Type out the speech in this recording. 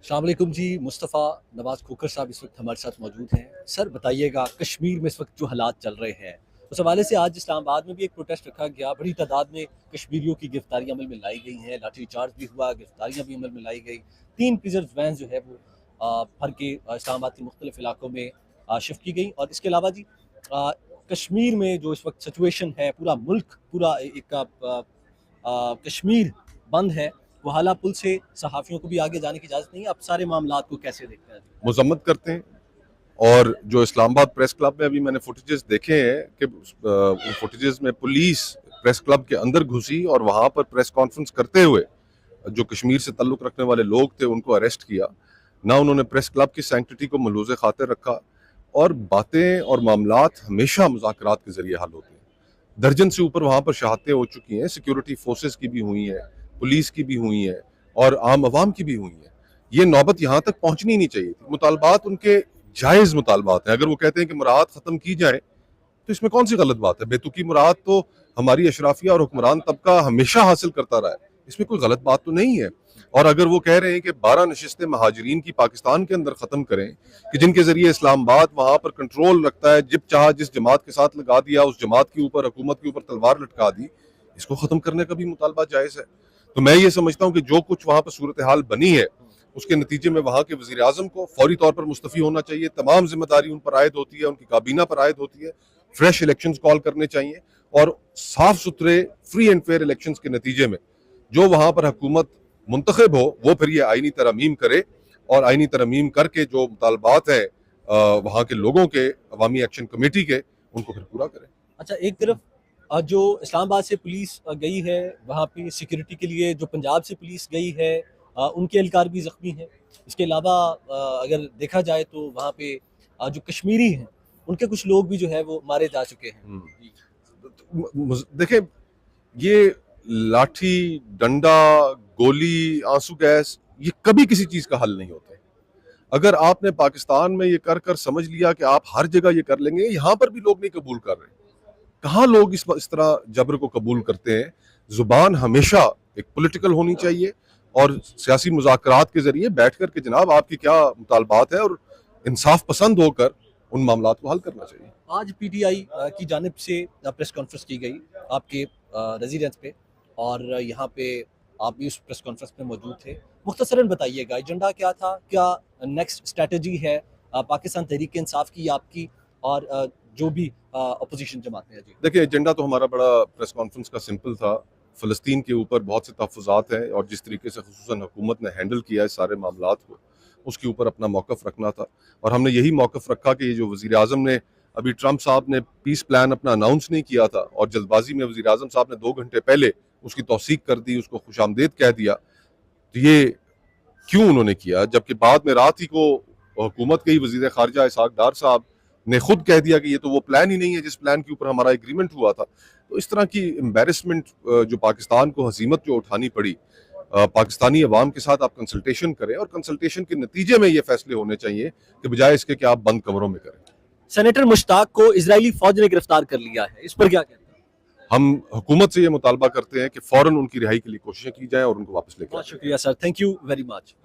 السلام علیکم جی. مصطفیٰ نواز کھوکھر صاحب اس وقت ہمارے ساتھ موجود ہیں. سر بتائیے گا کشمیر میں اس وقت جو حالات چل رہے ہیں اس حوالے سے آج اسلام آباد میں بھی ایک پروٹیسٹ رکھا گیا. بڑی تعداد میں کشمیریوں کی گرفتاریاں عمل میں لائی گئی ہیں, لاٹھی چارج بھی ہوا, گرفتاریاں بھی عمل میں لائی گئی. 3 پریزرو وین جو ہے وہ بھر کے اسلام آباد کے مختلف علاقوں میں شفٹ کی گئی. اور اس کے علاوہ جی کشمیر میں جو اس وقت سچویشن ہے, پورا ملک پورا ایک کشمیر بند ہے. وہ حالہ پل سے صحافیوں کو بھی آگے جانے کی اجازت نہیں ہے. اب سارے معاملات کو کیسے دیکھتے ہیں؟ مذمت کرتے ہیں. اور جو اسلام آباد پریس کلب میں ابھی میں نے فوٹیجز دیکھے ہیں کہ ان فوٹیجز میں پولیس پریس کلب کے اندر گھسی اور وہاں پر پریس کانفرنس کرتے ہوئے جو کشمیر سے تعلق رکھنے والے لوگ تھے ان کو اریسٹ کیا. نہ انہوں نے پریس کلب کی سینکٹیٹی کو ملوث خاطر رکھا. اور باتیں اور معاملات ہمیشہ مذاکرات کے ذریعے حل ہوتے ہیں. درجن سے اوپر وہاں پر شہادتیں ہو چکی ہیں. سیکیورٹی فورسز کی بھی ہوئی ہیں, پولیس کی بھی ہوئی ہیں اور عام عوام کی بھی ہوئی ہیں. یہ نوبت یہاں تک پہنچنی نہیں چاہیے تھی. مطالبات ان کے جائز مطالبات ہیں. اگر وہ کہتے ہیں کہ مراعات ختم کی جائیں تو اس میں کون سی غلط بات ہے؟ بے تکی مراعات تو ہماری اشرافیہ اور حکمران طبقہ ہمیشہ حاصل کرتا رہا ہے. اس میں کوئی غلط بات تو نہیں ہے. اور اگر وہ کہہ رہے ہیں کہ 12 نشستیں مہاجرین کی پاکستان کے اندر ختم کریں کہ جن کے ذریعے اسلام آباد وہاں پر کنٹرول رکھتا ہے, جب چاہا جس جماعت کے ساتھ لگا دیا, اس جماعت کے اوپر حکومت کے اوپر تلوار لٹکا دی, اس کو ختم کرنے کا بھی مطالبہ جائز ہے. تو میں یہ سمجھتا ہوں کہ جو کچھ وہاں پر صورتحال بنی ہے اس کے نتیجے میں وہاں کے وزیر اعظم کو فوری طور پر مستعفی ہونا چاہیے. تمام ذمہ داری ان پر عائد ہوتی ہے, ان کی کابینہ پر عائد ہوتی ہے. فریش الیکشنز کال کرنے چاہیے اور صاف ستھرے فری اینڈ فیئر الیکشنز کے نتیجے میں جو وہاں پر حکومت منتخب ہو وہ پھر یہ آئینی ترامیم کرے اور آئینی ترامیم کر کے جو مطالبات ہیں وہاں کے لوگوں کے, عوامی ایکشن کمیٹی کے, ان کو پھر پورا کرے. اچھا, ایک طرف جو اسلام آباد سے پولیس گئی ہے وہاں پہ سیکیورٹی کے لیے, جو پنجاب سے پولیس گئی ہے ان کے اہلکار بھی زخمی ہیں. اس کے علاوہ اگر دیکھا جائے تو وہاں پہ جو کشمیری ہیں ان کے کچھ لوگ بھی جو ہے وہ مارے جا چکے ہیں. دیکھیں, یہ لاٹھی ڈنڈا گولی آنسو گیس یہ کبھی کسی چیز کا حل نہیں ہوتا. اگر آپ نے پاکستان میں یہ کر کر سمجھ لیا کہ آپ ہر جگہ یہ کر لیں گے, یہاں پر بھی لوگ نہیں قبول کر رہے. کہاں لوگ اس طرح جبر کو قبول کرتے ہیں؟ زبان ہمیشہ ایک پولیٹیکل ہونی چاہیے اور سیاسی مذاکرات کے ذریعے بیٹھ کر کے جناب آپ کی کیا مطالبات ہیں اور انصاف پسند ہو کر ان معاملات کو حل کرنا چاہیے. آج پی ٹی آئی کی جانب سے پریس کانفرنس کی گئی آپ کے ریزیڈنس پہ, اور یہاں پہ آپ بھی اس پریس کانفرنس میں موجود تھے. مختصراً بتائیے گا ایجنڈا کیا تھا, کیا نیکسٹ اسٹریٹجی ہے پاکستان تحریک انصاف کی, آپ کی اور جو بھی اپوزیشن جماعتیں ہیں؟ جی دیکھیں, ایجنڈا تو ہمارا بڑا پریس کانفرنس کا سمپل تھا. فلسطین کے اوپر بہت سے تحفظات ہیں اور جس طریقے سے خصوصاً حکومت نے ہینڈل کیا ہے سارے معاملات کو, اس کے اوپر اپنا موقف رکھنا تھا. اور ہم نے یہی موقف رکھا کہ یہ جو وزیر اعظم نے ابھی ٹرمپ صاحب نے پیس پلان اپنا اناؤنس نہیں کیا تھا اور جلد بازی میں وزیر اعظم صاحب نے 2 گھنٹے پہلے اس کی توثیق کر دی, اس کو خوش آمدید کہہ دیا. تو یہ کیوں انہوں نے کیا؟ جبکہ بعد میں رات ہی کو حکومت کے ہی وزیر خارجہ اسحاق ڈار صاحب نے خود کہہ دیا کہ یہ تو وہ پلان ہی نہیں ہے جس پلان کے اوپر ہمارا ایگریمنٹ ہوا تھا. تو اس طرح کی امبیرسمنٹ جو پاکستان کو ہزیمت جو اٹھانی پڑی, پاکستانی عوام کے ساتھ آپ کنسلٹیشن کریں اور کنسلٹیشن کے نتیجے میں یہ فیصلے ہونے چاہیے کہ بجائے اس کے کہ آپ بند کمروں میں کریں. سینیٹر مشتاق کو اسرائیلی فوج نے گرفتار کر لیا ہے, اس پر کیا کہتے ہیں؟ ہم حکومت سے یہ مطالبہ کرتے ہیں کہ فوراً ان کی رہائی کے لیے کوششیں کی جائیں اور ان کو واپس لے کے. بہت شکریہ سر, تھینک یو ویری مچ.